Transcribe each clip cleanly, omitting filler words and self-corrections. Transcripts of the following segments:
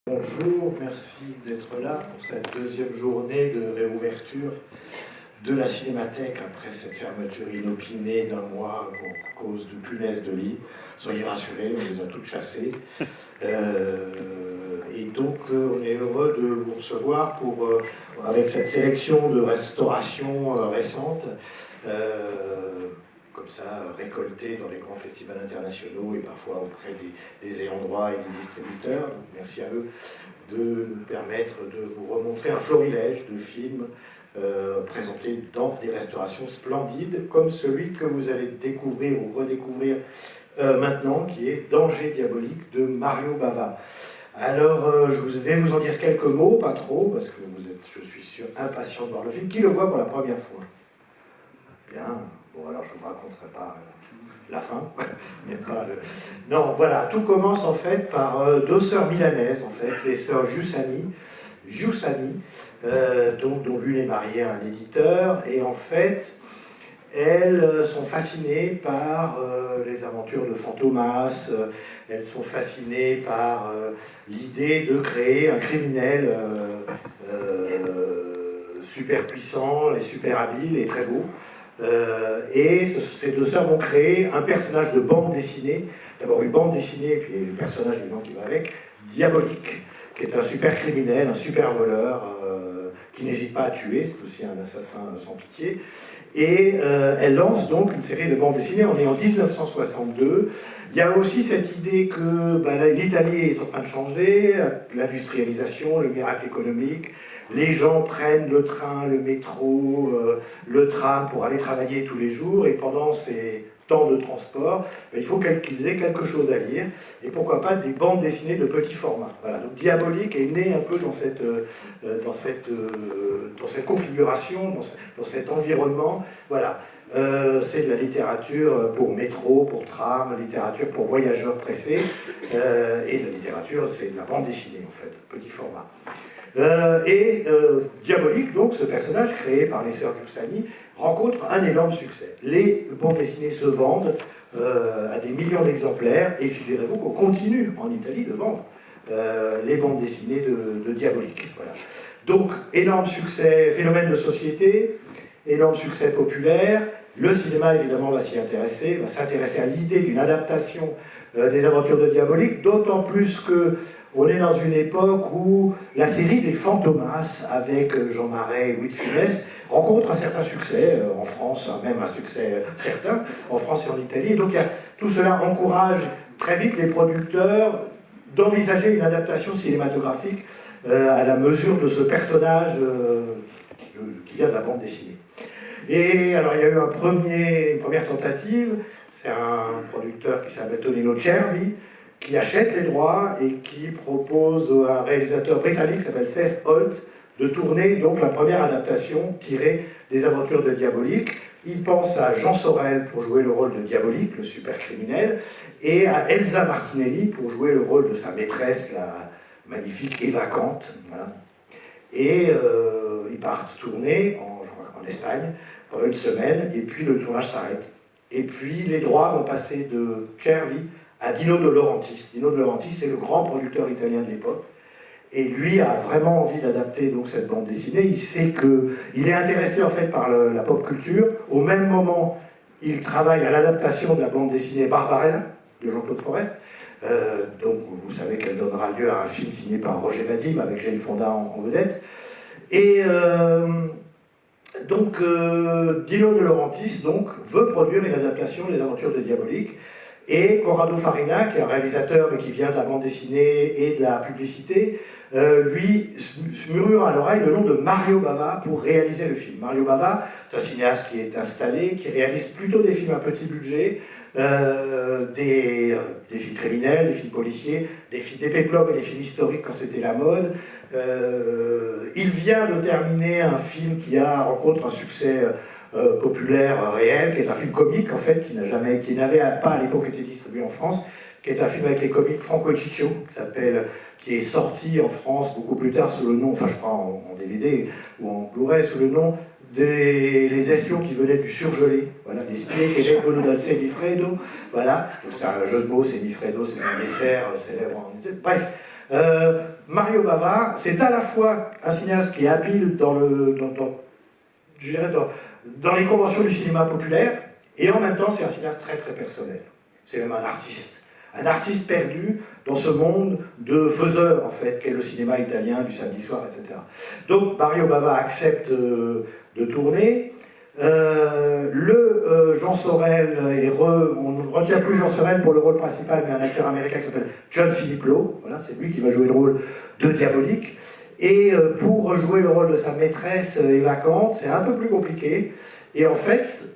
Bonjour, merci d'être là pour cette deuxième journée de réouverture de la Cinémathèque après cette fermeture inopinée d'un mois pour cause de punaises de lit. Soyez rassurés, on les a toutes chassées. Et donc on est heureux de vous recevoir avec cette sélection de restaurations récentes. Comme ça, récoltés dans les grands festivals internationaux et parfois auprès des ayants droit et des distributeurs. Donc, merci à eux de nous permettre de vous remontrer un florilège de films présentés dans des restaurations splendides, comme celui que vous allez découvrir ou redécouvrir maintenant, qui est Danger diabolique de Mario Bava. Alors, je vais vous en dire quelques mots, pas trop, parce que vous êtes, je suis sûr, impatient de voir le film. Qui le voit pour la première fois? Bien. Bon, alors je ne vous raconterai pas la fin, mais pas le... Non, voilà, tout commence en fait par deux sœurs milanaises, en fait, les sœurs Giussani, dont l'une est mariée à un éditeur, et en fait, elles sont fascinées par les aventures de Fantomas, elles sont fascinées par l'idée de créer un criminel super puissant et super habile et très beau. Ces deux sœurs vont créer un personnage de bande dessinée, d'abord une bande dessinée, et puis le personnage évidemment qui va avec, Diabolique, qui est un super criminel, un super voleur, qui n'hésite pas à tuer, c'est aussi un assassin sans pitié. Et elle lance donc une série de bandes dessinées, on est en 1962. Il y a aussi cette idée que l'Italie est en train de changer, l'industrialisation, le miracle économique. Les gens prennent le train, le métro, le tram pour aller travailler tous les jours, et pendant ces temps de transport, il faut qu'ils aient quelque chose à lire, et pourquoi pas des bandes dessinées de petit format. Voilà. Donc Diabolique est né un peu dans cette configuration, dans cet environnement. Voilà. C'est de la littérature pour métro, pour tram, littérature pour voyageurs pressés, et de la littérature, c'est de la bande dessinée en fait, petit format. Diabolique, donc, ce personnage créé par les sœurs Giussani, rencontre un énorme succès. Les bandes dessinées se vendent à des millions d'exemplaires, et figurez-vous qu'on continue en Italie de vendre les bandes dessinées de Diabolique. Voilà. Donc, énorme succès, phénomène de société, énorme succès populaire. Le cinéma, évidemment, va s'y intéresser, va s'intéresser à l'idée d'une adaptation des aventures de Diabolique, d'autant plus qu'on est dans une époque où la série des Fantomas, avec Jean Marais et Louis de Funès, rencontre un certain succès, en France, même un succès certain, en France et en Italie. Et donc tout cela encourage très vite les producteurs d'envisager une adaptation cinématographique à la mesure de ce personnage qui vient de la bande dessinée. Et alors il y a eu une première tentative, c'est un producteur qui s'appelle Tonino Cervi, qui achète les droits et qui propose à un réalisateur britannique qui s'appelle Seth Holt de tourner donc la première adaptation tirée des aventures de Diabolique. Il pense à Jean Sorel pour jouer le rôle de Diabolique, le super criminel, et à Elsa Martinelli pour jouer le rôle de sa maîtresse, la magnifique Eva Kant. Voilà. Et ils partent tourner en Espagne pendant une semaine, et puis le tournage s'arrête. Et puis les droits vont passer de Cervi à Dino De Laurentiis. Dino De Laurentiis, c'est le grand producteur italien de l'époque. Et lui a vraiment envie d'adapter donc cette bande dessinée. Il sait qu'il est intéressé en fait par la pop culture. Au même moment, il travaille à l'adaptation de la bande dessinée Barbarella de Jean-Claude Forest. Donc vous savez qu'elle donnera lieu à un film signé par Roger Vadim avec Jane Fonda en vedette. Et donc Dino De Laurentiis donc, veut produire une adaptation des aventures de Diabolique. Et Corrado Farina, qui est un réalisateur mais qui vient de la bande dessinée et de la publicité, lui murmure à l'oreille le nom de Mario Bava pour réaliser le film. Mario Bava, c'est un cinéaste qui est installé, qui réalise plutôt des films à petit budget, des films criminels, des films policiers, des péplums et des films historiques quand c'était la mode. Il vient de terminer un film qui rencontre un succès populaire réel, qui est un film comique en fait, qui n'avait pas à l'époque été distribué en France, qui est un film avec les comiques Franco et Ciccio, qui est sorti en France beaucoup plus tard sous le nom, enfin je crois en DVD ou en Blu-ray, sous le nom Les espions qui venaient du surgelé, voilà, les spies qui vengono dal semifreddo, voilà, c'est un jeu de mots, semifreddo, c'est un dessert célèbre en Italie. Bref, Mario Bava, c'est à la fois un cinéaste qui est habile je dirais dans les conventions du cinéma populaire, et en même temps c'est un cinéaste très très personnel. C'est même un artiste perdu dans ce monde de faiseurs en fait, qu'est le cinéma italien du samedi soir, etc. Donc Mario Bava accepte de tourner. Jean Sorel on ne retient plus Jean Sorel pour le rôle principal, mais un acteur américain qui s'appelle John Philip Lowe, voilà, c'est lui qui va jouer le rôle de Diabolique. Et pour jouer le rôle de sa maîtresse vacante, c'est un peu plus compliqué. Et en fait,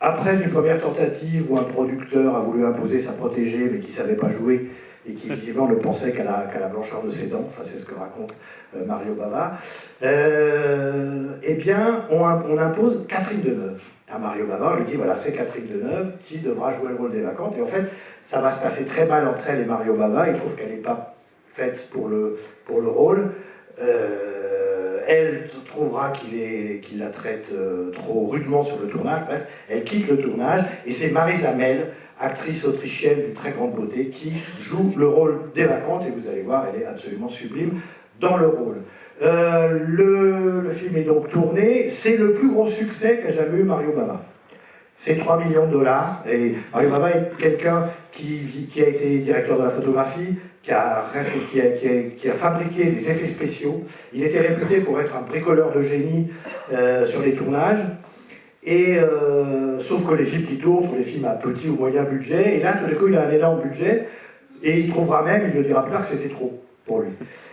après une première tentative où un producteur a voulu imposer sa protégée, mais qui ne savait pas jouer, et qui visiblement ne pensait qu'à la blancheur de ses dents, enfin c'est ce que raconte Mario Bava, eh bien on impose Catherine Deneuve à Mario Bava. On lui dit voilà, c'est Catherine Deneuve qui devra jouer le rôle des vacantes, et en fait ça va se passer très mal entre elle et Mario Bava. Il trouve qu'elle n'est pas faite pour le rôle. Elle trouvera qu'il la traite trop rudement sur le tournage. Bref, elle quitte le tournage, et c'est Marisa Mell, actrice autrichienne d'une très grande beauté, qui joue le rôle des vacantes, et vous allez voir, elle est absolument sublime dans le rôle. Le film est donc tourné, c'est le plus gros succès qu'a jamais eu Mario Bava. C'est 3 millions de dollars, et Mario Bava est quelqu'un qui a été directeur de la photographie, qui a fabriqué des effets spéciaux. Il était réputé pour être un bricoleur de génie sur les tournages. Et sauf que les films qui tournent sont des films à petit ou moyen budget, et là tout d'un coup il a un énorme budget, et il trouvera même, il le dira plus tard, que c'était trop pour lui.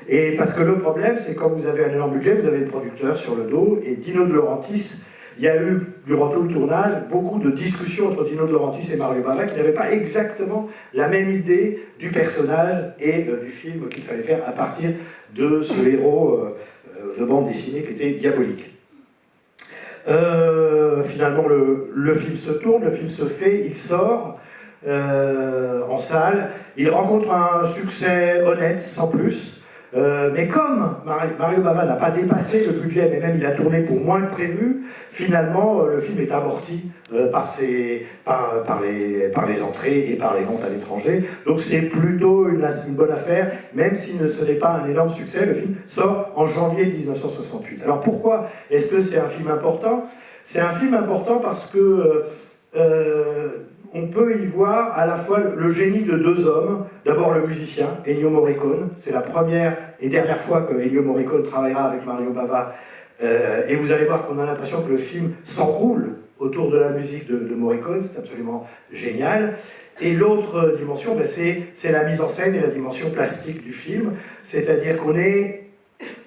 Et parce que le problème, c'est quand vous avez un énorme budget, vous avez le producteur sur le dos, et Dino De Laurentiis, il y a eu, durant tout le tournage, beaucoup de discussions entre Dino De Laurentiis et Mario Bava, qui n'avaient pas exactement la même idée du personnage et du film qu'il fallait faire à partir de ce héros de bande dessinée qui était Diabolique. Finalement, le film se tourne, le film se fait, il sort en salle, il rencontre un succès honnête, sans plus, mais comme Mario Bava n'a pas dépassé le budget, mais même il a tourné pour moins que prévu, finalement le film est amorti par les entrées et par les ventes à l'étranger. Donc c'est plutôt une bonne affaire, même si ce n'est pas un énorme succès. Le film sort en janvier 1968. Alors pourquoi est-ce que c'est un film important ? C'est un film important parce que on peut y voir à la fois le génie de deux hommes. D'abord le musicien, Ennio Morricone. C'est la première et dernière fois que Ennio Morricone travaillera avec Mario Bava. Et vous allez voir qu'on a l'impression que le film s'enroule autour de la musique de Morricone. C'est absolument génial. Et l'autre dimension, c'est la mise en scène et la dimension plastique du film. C'est-à-dire qu'on est,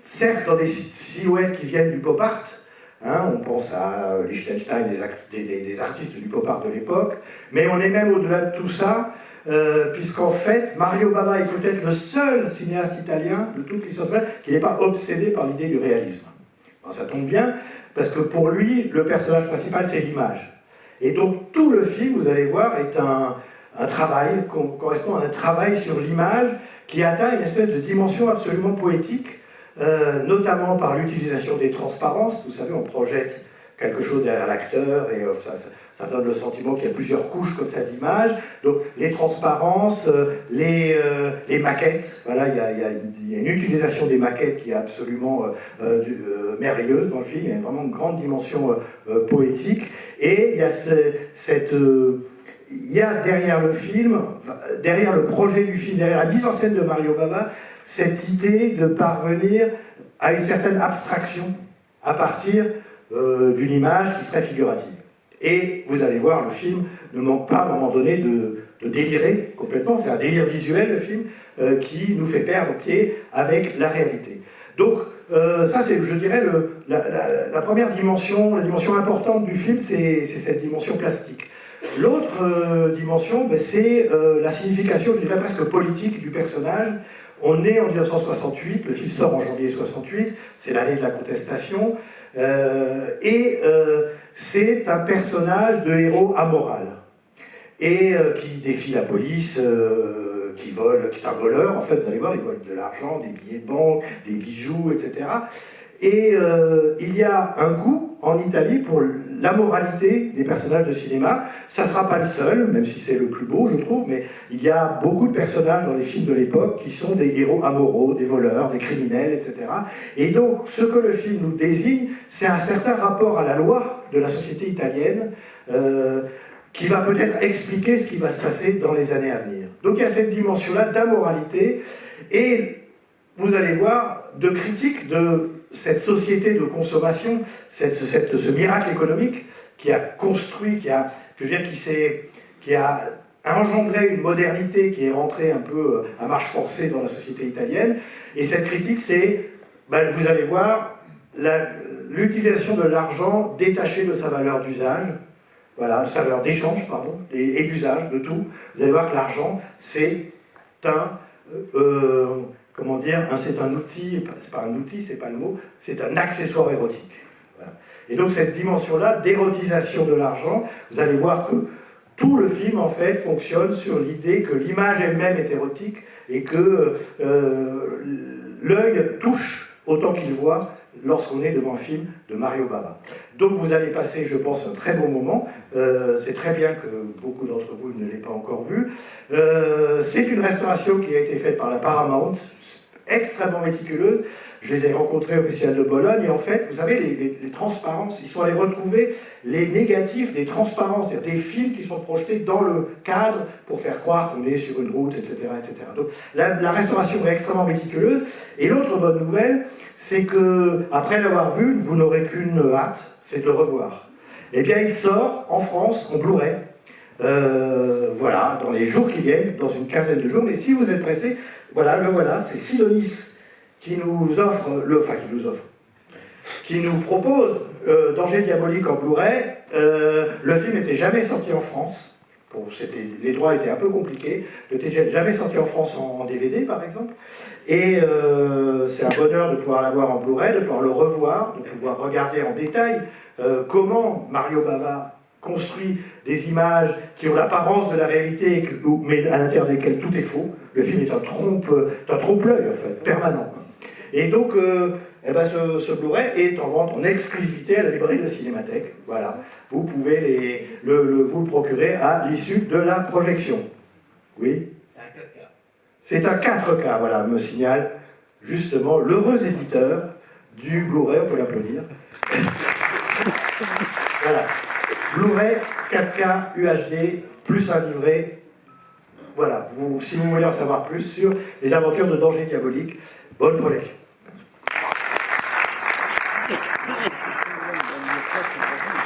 certes, dans des silhouettes qui viennent du pop art. On pense à Liechtenstein, des artistes du pop art de l'époque, mais on est même au-delà de tout ça, puisqu'en fait, Mario Bava est peut-être le seul cinéaste italien de toute l'histoire qui n'est pas obsédé par l'idée du réalisme. Alors, ça tombe bien, parce que pour lui, le personnage principal, c'est l'image. Et donc tout le film, vous allez voir, est un travail, correspond à un travail sur l'image qui atteint une espèce de dimension absolument poétique, notamment par l'utilisation des transparences. Vous savez, on projette quelque chose derrière l'acteur et ça donne le sentiment qu'il y a plusieurs couches comme ça d'image. Donc les transparences, les maquettes, voilà, il y a une utilisation des maquettes qui est absolument merveilleuse dans le film. Il y a vraiment une grande dimension poétique, et il y a il y a derrière le film, derrière le projet du film, derrière la mise en scène de Mario Bava, cette idée de parvenir à une certaine abstraction à partir d'une image qui serait figurative. Et vous allez voir, le film ne manque pas à un moment donné de délirer complètement. C'est un délire visuel, le film, qui nous fait perdre pied avec la réalité. Donc ça, c'est, je dirais, la première dimension, la dimension importante du film, c'est cette dimension plastique. L'autre dimension, c'est la signification, je dirais presque politique du personnage. On est en 1968, le film sort en janvier 68, c'est l'année de la contestation, et c'est un personnage de héros amoral, et qui défie la police, qui est un voleur. En fait, vous allez voir, il vole de l'argent, des billets de banque, des bijoux, etc. Et il y a un goût en Italie pour la moralité des personnages de cinéma. Ça ne sera pas le seul, même si c'est le plus beau, je trouve, mais il y a beaucoup de personnages dans les films de l'époque qui sont des héros amoraux, des voleurs, des criminels, etc. Et donc, ce que le film nous désigne, c'est un certain rapport à la loi de la société italienne, qui va peut-être expliquer ce qui va se passer dans les années à venir. Donc il y a cette dimension-là d'amoralité, et vous allez voir, de critique de cette société de consommation, ce miracle économique qui a construit, qui a engendré une modernité qui est rentrée un peu à marche forcée dans la société italienne. Et cette critique, c'est, vous allez voir, l'utilisation de l'argent détaché de sa valeur d'usage, voilà, de sa valeur d'échange, pardon, et d'usage, de tout. Vous allez voir que l'argent, c'est c'est un outil, c'est pas un outil, c'est pas le mot, c'est un accessoire érotique. Voilà. Et donc cette dimension-là d'érotisation de l'argent, vous allez voir que tout le film, en fait, fonctionne sur l'idée que l'image elle-même est érotique et que l'œil touche autant qu'il voit lorsqu'on est devant un film de Mario Bava. Donc vous allez passer, je pense, un très bon moment. C'est très bien que beaucoup d'entre vous ne l'aient pas encore vu. C'est une restauration qui a été faite par la Paramount, extrêmement méticuleuse. Je les ai rencontrés au Festival de Bologne, et en fait, vous savez, les transparences, ils sont allés retrouver les négatifs des transparences, c'est-à-dire des films qui sont projetés dans le cadre pour faire croire qu'on est sur une route, etc. etc. Donc la restauration est extrêmement méticuleuse. Et l'autre bonne nouvelle, c'est que après l'avoir vu, vous n'aurez qu'une hâte, c'est de le revoir. Eh bien, il sort en France, en Blu-ray, voilà, dans les jours qui viennent, dans une quinzaine de jours. Mais si vous êtes pressé, voilà, c'est Sidonis qui nous propose Danger diabolique en Blu-ray. Le film n'était jamais sorti en France. Les droits étaient un peu compliqués. Il n'était jamais sorti en France en DVD, par exemple. Et c'est un bonheur de pouvoir l'avoir en Blu-ray, de pouvoir le revoir, de pouvoir regarder en détail comment Mario Bava construit des images qui ont l'apparence de la réalité, mais à l'intérieur desquelles tout est faux. Le film est un trompe-l'œil, en fait, permanent. Et donc, ce Blu-ray est en vente en exclusivité à la librairie de la Cinémathèque. Voilà. Vous pouvez vous le procurer à l'issue de la projection. Oui ? C'est un 4K, voilà, me signale justement l'heureux éditeur du Blu-ray, on peut l'applaudir. Voilà. Blu-ray 4K UHD, plus un livret. Voilà, si vous voulez en savoir plus sur les aventures de Danger diabolique, bonne projection.